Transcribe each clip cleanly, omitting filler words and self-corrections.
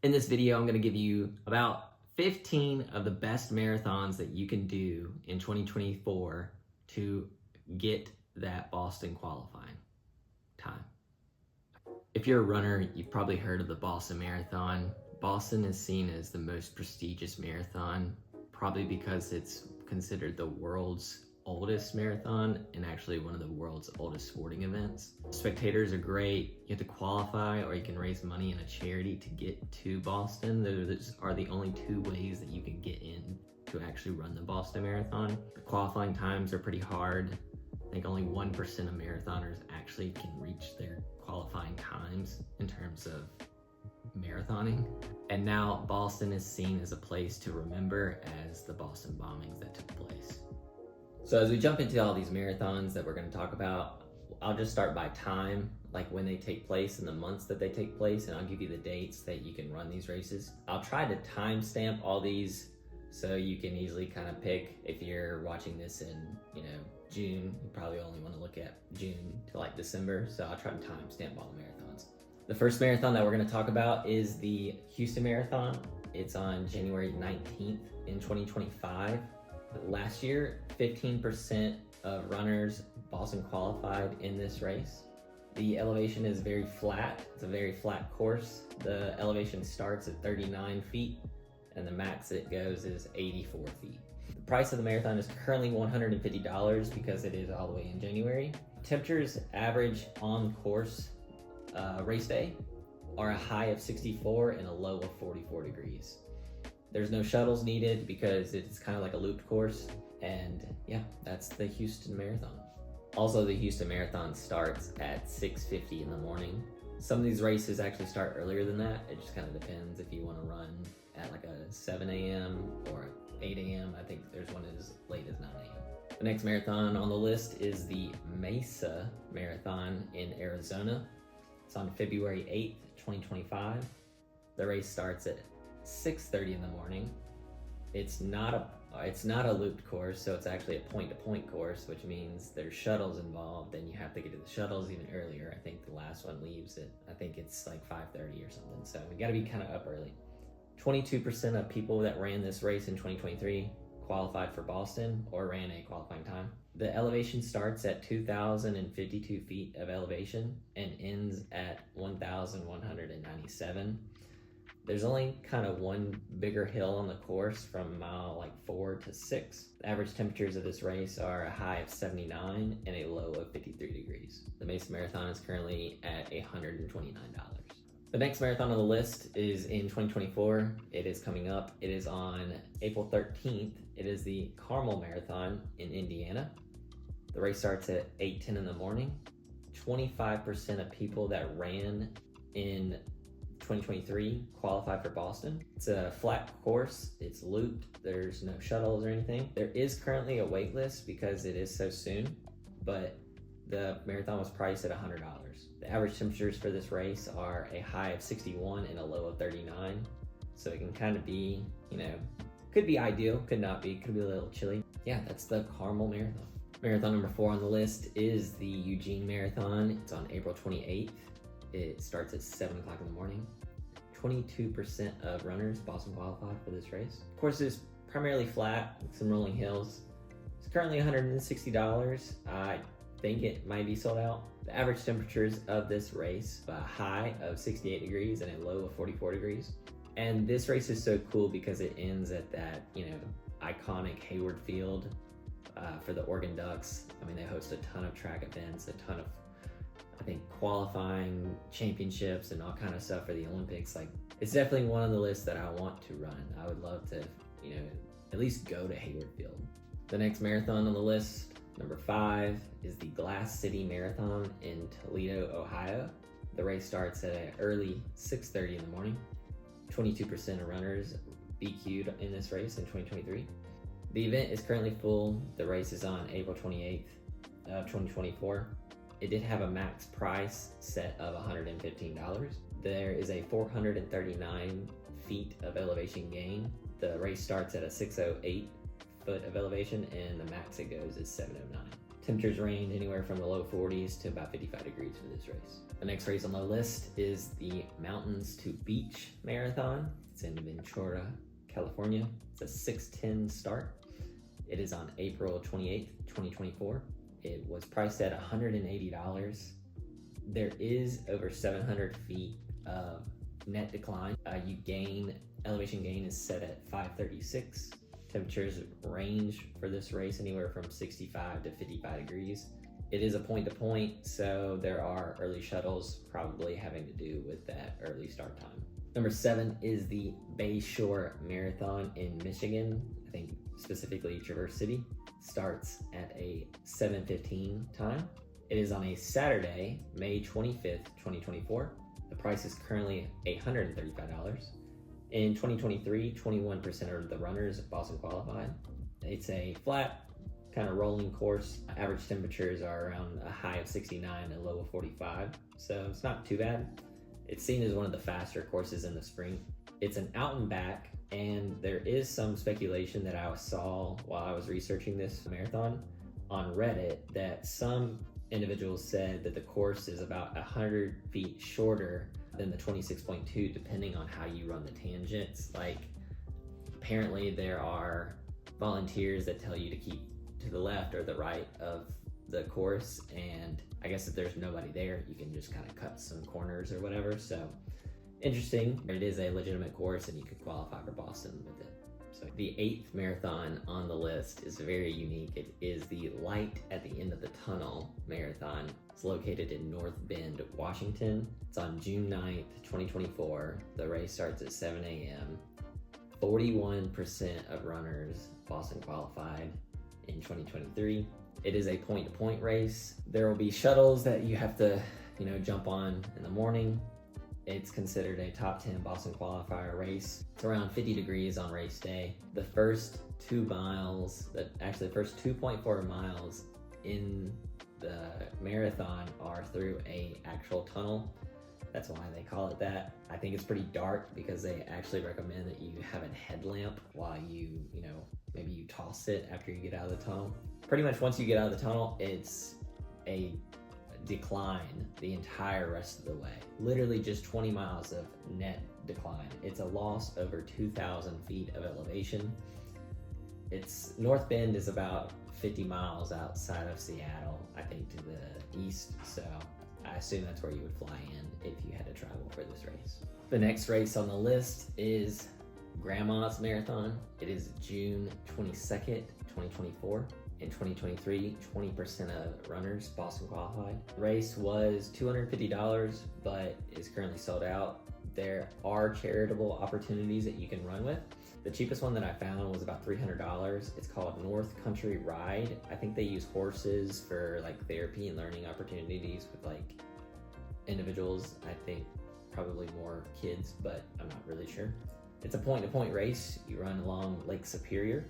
In this video, I'm going to give you about 15 of the best marathons that you can do in 2024 to get that Boston qualifying time. If you're a runner, you've probably heard of the Boston Marathon. Boston is seen as the most prestigious marathon, probably because it's considered the world's oldest marathon and actually one of the world's oldest sporting events. Spectators are great. You have to qualify or you can raise money in a charity to get to Boston. Those are the only two ways that you can get in to actually run the Boston Marathon. The qualifying times are pretty hard. I think only 1% of marathoners actually can reach their qualifying times in terms of marathoning. And now Boston is seen as a place to remember as the Boston bombings that took place. So as we jump into all these marathons that we're going to talk about, I'll just start by time, like when they take place and the months that they take place, and I'll give you the dates that you can run these races. I'll try to timestamp all these so you can easily kind of pick. If you're watching this in, June, you probably only want to look at June to like December, so I'll try to timestamp all the marathons. The first marathon that we're going to talk about is the Houston Marathon. It's on January 19th in 2025. Last year, 15% of runners Boston qualified in this race. The elevation is very flat. It's a very flat course. The elevation starts at 39 feet and the max it goes is 84 feet. The price of the marathon is currently $150 because it is all the way in January. Temperatures average on course race day are a high of 64 and a low of 44 degrees. There's no shuttles needed because it's kind of like a looped course. And yeah, that's the Houston Marathon. Also, the Houston Marathon starts at 6:50 in the morning. Some of these races actually start earlier than that. It just kind of depends if you want to run at like a 7 a.m. or 8 a.m. I think there's one as late as 9 a.m. The next marathon on the list is the Mesa Marathon in Arizona. It's on February 8th, 2025. The race starts at 6:30 in the morning. It's not a looped course, so it's actually a point-to-point course, which means there's shuttles involved, and you have to get to the shuttles even earlier. I think the last one leaves at, I think it's like 5:30 or something, so we got to be kind of up early. 22% of people that ran this race in 2023 qualified for Boston or ran a qualifying time. The elevation starts at 2,052 feet of elevation and ends at 1,197. There's only kind of one bigger hill on the course from mile 4 to 6. The average temperatures of this race are a high of 79 and a low of 53 degrees. The Mesa Marathon is currently at $129. The next marathon on the list is in 2024. It is coming up. It is on April 13th. It is the Carmel Marathon in Indiana. The race starts at 8:10 in the morning. 25% of people that ran in 2023 qualified for Boston. It's a flat course. It's looped. There's no shuttles or anything. There is currently a wait list because it is so soon, but the marathon was priced at $100. The average temperatures for this race are a high of 61 and a low of 39. So it can kind of be, could be ideal, could not be, could be a little chilly. Yeah, that's the Carmel Marathon. Marathon number 4 on the list is the Eugene Marathon. It's on April 28th. It starts at 7 o'clock in the morning. 22% of runners Boston qualified for this race. The course is primarily flat with some rolling hills. It's currently $160. I think it might be sold out. The average temperatures of this race, a high of 68 degrees and a low of 44 degrees. And this race is so cool because it ends at that, iconic Hayward Field for the Oregon Ducks. I mean, they host a ton of track events, a ton of qualifying championships and all kind of stuff for the Olympics. It's definitely one on the list that I want to run. I would love to, at least go to Hayward Field. The next marathon on the list, number 5, is the Glass City Marathon in Toledo, Ohio. The race starts at an early 6:30 in the morning. 22% of runners BQ'd in this race in 2023. The event is currently full. The race is on April 28th of 2024. It did have a max price set of $115. There is a 439 feet of elevation gain. The race starts at a 608 foot of elevation and the max it goes is 709. Temperatures range anywhere from the low 40s to about 55 degrees for this race. The next race on the list is the Mountains to Beach Marathon. It's in Ventura, California. It's a 6:10 start. It is on April 28th, 2024. It was priced at $180. There is over 700 feet of net decline. Elevation gain is set at 536. Temperatures range for this race anywhere from 65 to 55 degrees. It is a point-to-point, so there are early shuttles probably having to do with that early start time. Number 7 is the Bayshore Marathon in Michigan, I think specifically Traverse City. Starts at a 7:15 time. It is on a Saturday, May 25th, 2024. The price is currently $835. In 2023, 21% of the runners Boston qualified. It's a flat, kind of rolling course. Average temperatures are around a high of 69 and a low of 45, so it's not too bad. It's seen as one of the faster courses in the spring. It's an out and back, and there is some speculation that I saw while I was researching this marathon on Reddit that some individuals said that the course is about 100 feet shorter than the 26.2, depending on how you run the tangents. Like, apparently there are volunteers that tell you to keep to the left or the right of the course, and I guess if there's nobody there, you can just kind of cut some corners or whatever. So interesting. It is a legitimate course, and you could qualify for Boston with it. So the 8th marathon on the list is very unique. It is the Light at the End of the Tunnel Marathon. It's located in North Bend, Washington. It's on June 9th, 2024. The race starts at 7 a.m. 41% of runners Boston qualified in 2023. It is a point-to-point race. There will be shuttles that you have to, jump on in the morning. It's considered a top 10 Boston qualifier race. It's around 50 degrees on race day. The first 2 miles, the first 2.4 miles in the marathon are through a actual tunnel. That's why they call it that. I think it's pretty dark because they actually recommend that you have a headlamp while you maybe you toss it after you get out of the tunnel. Pretty much once you get out of the tunnel, it's a decline the entire rest of the way. Literally just 20 miles of net decline. It's a loss over 2,000 feet of elevation. North Bend is about 50 miles outside of Seattle, I think, to the east. So I assume that's where you would fly in if you had to travel for this race. The next race on the list is Grandma's Marathon. It is June 22nd, 2024. In 2023, 20% of runners Boston qualified. The race was $250, but is currently sold out. There are charitable opportunities that you can run with. The cheapest one that I found was about $300. It's called North Country Ride. I think they use horses for like therapy and learning opportunities with like individuals. I think probably more kids, but I'm not really sure. It's a point-to-point race. You run along Lake Superior.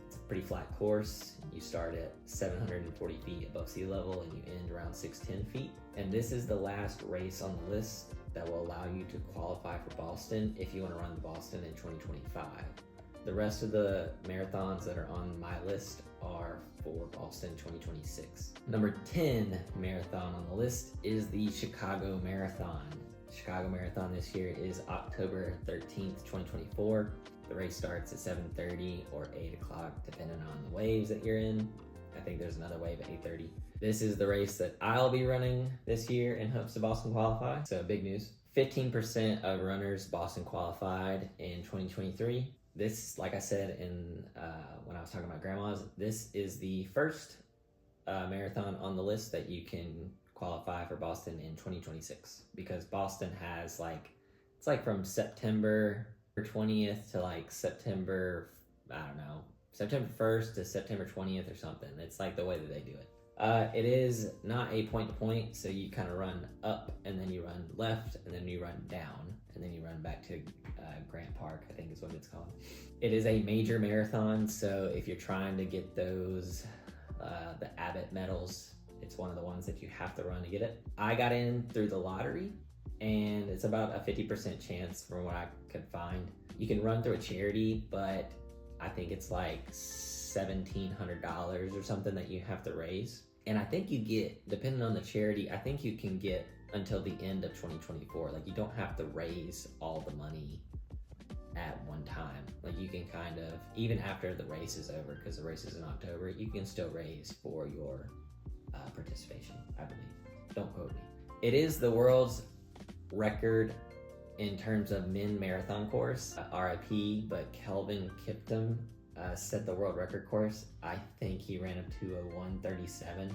It's a pretty flat course. You start at 740 feet above sea level and you end around 610 feet. And this is the last race on the list that will allow you to qualify for Boston if you want to run Boston in 2025. The rest of the marathons that are on my list are for Boston 2026. Number 10 marathon on the list is the Chicago Marathon. Chicago Marathon this year is October 13th, 2024. The race starts at 7:30 or 8 o'clock, depending on the waves that you're in. I think there's another wave at 8:30. This is the race that I'll be running this year in hopes to Boston qualify. So big news. 15% of runners Boston qualified in 2023. This, like I said when I was talking about Grandma's, this is the first marathon on the list that you can qualify for Boston in 2026, because Boston has it's from September 20th to September 1st to September 20th or something. It's like the way that they do it. It is not a point-to-point, so you kind of run up and then you run left and then you run down and then you run back to Grant Park, I think is what it's called. It is a major marathon, so if you're trying to get those the Abbott medals, it's one of the ones that you have to run to get it. I got in through the lottery, and it's about a 50% chance from what I could find. You can run through a charity, but I think it's like $1,700 or something that you have to raise. And I think you get, depending on the charity, I think you can get until the end of 2024. Like, you don't have to raise all the money at one time. Like, you can kind of, even after the race is over, because the race is in October, you can still raise for your participation, I believe. Don't quote me. It is the world's record in terms of men marathon course, RIP, but Kelvin Kiptum set the world record course. I think he ran a 2:01:37.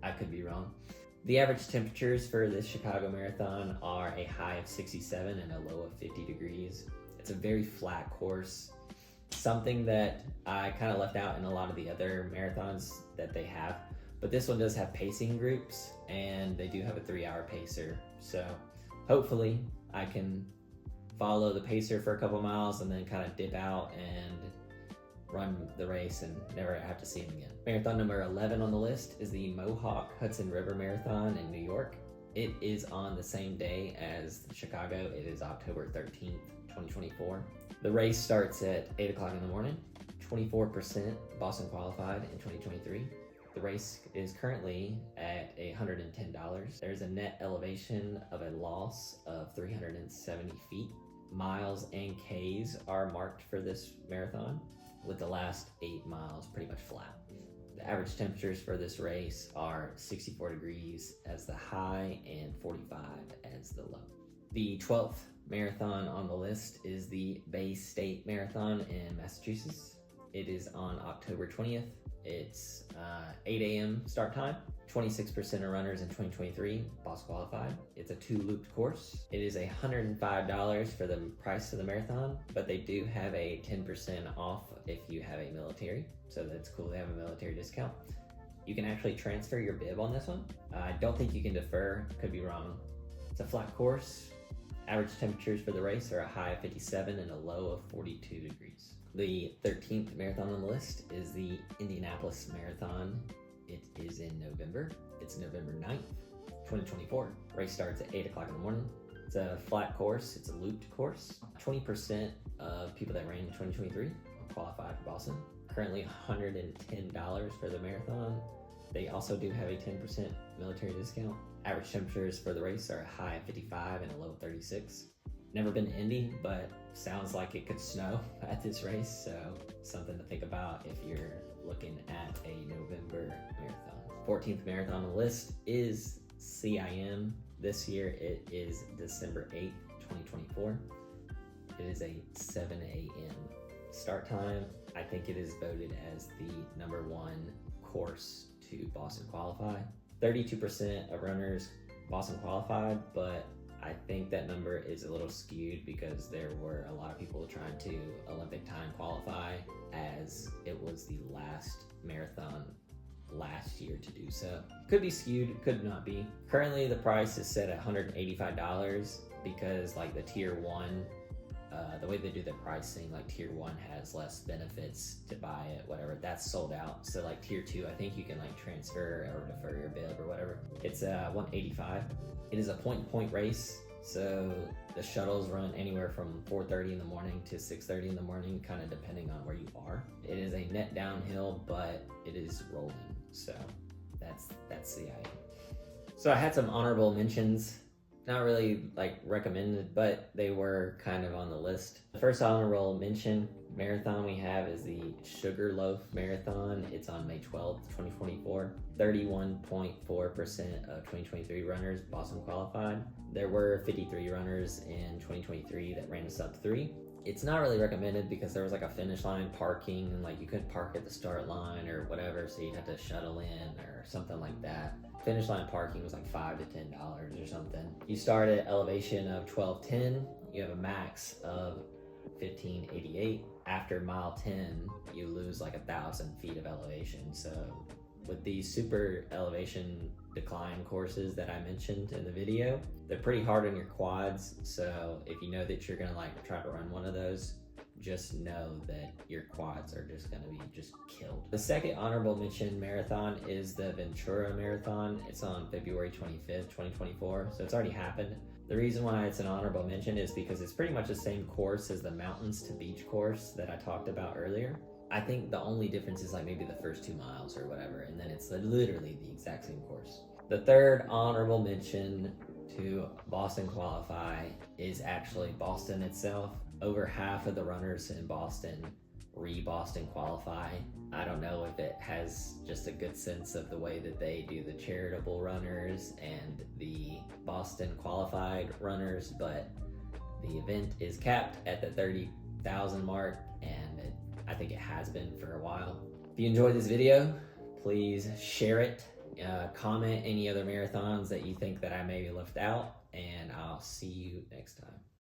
I could be wrong. The average temperatures for this Chicago Marathon are a high of 67 and a low of 50 degrees. It's a very flat course, something that I kind of left out in a lot of the other marathons that they have. But this one does have pacing groups, and they do have a 3-hour pacer. So hopefully I can follow the pacer for a couple miles and then kind of dip out and run the race and never have to see him again. Marathon number 11 on the list is the Mohawk Hudson River Marathon in New York. It is on the same day as Chicago. It is October 13th, 2024. The race starts at 8 o'clock in the morning. 24% Boston qualified in 2023. The race is currently at $110. There's a net elevation of a loss of 370 feet. Miles and Ks are marked for this marathon, with the last 8 miles pretty much flat. The average temperatures for this race are 64 degrees as the high and 45 as the low. The 12th marathon on the list is the Bay State Marathon in Massachusetts. It is on October 20th. It's 8 a.m. start time. 26% of runners in 2023 Boston qualified. It's a 2-looped course. It is $105 for the price of the marathon, but they do have a 10% off if you have a military. So that's cool, they have a military discount. You can actually transfer your bib on this one. I don't think you can defer, could be wrong. It's a flat course. Average temperatures for the race are a high of 57 and a low of 42 degrees. The 13th marathon on the list is the Indianapolis Marathon. It is in November. It's November 9th, 2024. Race starts at 8 o'clock in the morning. It's a flat course. It's a looped course. 20% of people that ran in 2023 qualified for Boston. Currently $110 for the marathon. They also do have a 10% military discount. Average temperatures for the race are a high of 55 and a low of 36. Never been to Indy, but sounds like it could snow at this race, so something to think about if you're looking at a November marathon. 14th marathon on the list is CIM. This year it is December 8th, 2024. It is a 7 a.m. start time. I think it is voted as the #1 course to Boston qualify. 32% of runners Boston qualified, but I think that number is a little skewed because there were a lot of people trying to Olympic time qualify, as it was the last marathon last year to do so. Could be skewed, could not be. Currently the price is set at $185 because like the tier 1, the way they do the pricing, like tier 1 has less benefits to buy it, whatever, that's sold out. So like tier 2, I think you can like transfer or defer your bib or whatever. It's $185. It is a point-to-point race, so the shuttles run anywhere from 4:30 in the morning to 6:30 in the morning, kind of depending on where you are. It is a net downhill, but it is rolling, so that's CIM. So I had some honorable mentions. Not really like recommended, but they were kind of on the list. The first honorable mention marathon we have is the Sugarloaf Marathon. It's on May 12th, 2024. 31.4% of 2023 runners Boston qualified. There were 53 runners in 2023 that ran a sub-3. It's not really recommended because there was like a finish line parking, and like you couldn't park at the start line or whatever, so you'd have to shuttle in or something like that. Finish line parking was like $5 to $10 or something. You start at elevation of 1210. You have a max of 1588. After mile 10, you lose like 1,000 feet of elevation. So with these super elevation decline courses that I mentioned in the video, they're pretty hard on your quads. So if you know that you're gonna like try to run one of those, just know that your quads are just gonna be just killed. The second honorable mention marathon is the Ventura Marathon. It's on February 25th, 2024. So it's already happened. The reason why it's an honorable mention is because it's pretty much the same course as the mountains to beach course that I talked about earlier. I think the only difference is like maybe the first 2 miles or whatever, and then it's literally the exact same course. The third honorable mention to Boston Qualify is actually Boston itself. Over half of the runners in Boston re-Boston Qualify. I don't know if it has just a good sense of the way that they do the charitable runners and the Boston Qualified runners, but the event is capped at the 30,000 mark, and I think it has been for a while. If you enjoyed this video, please share it. Comment any other marathons that you think that I maybe left out, and I'll see you next time.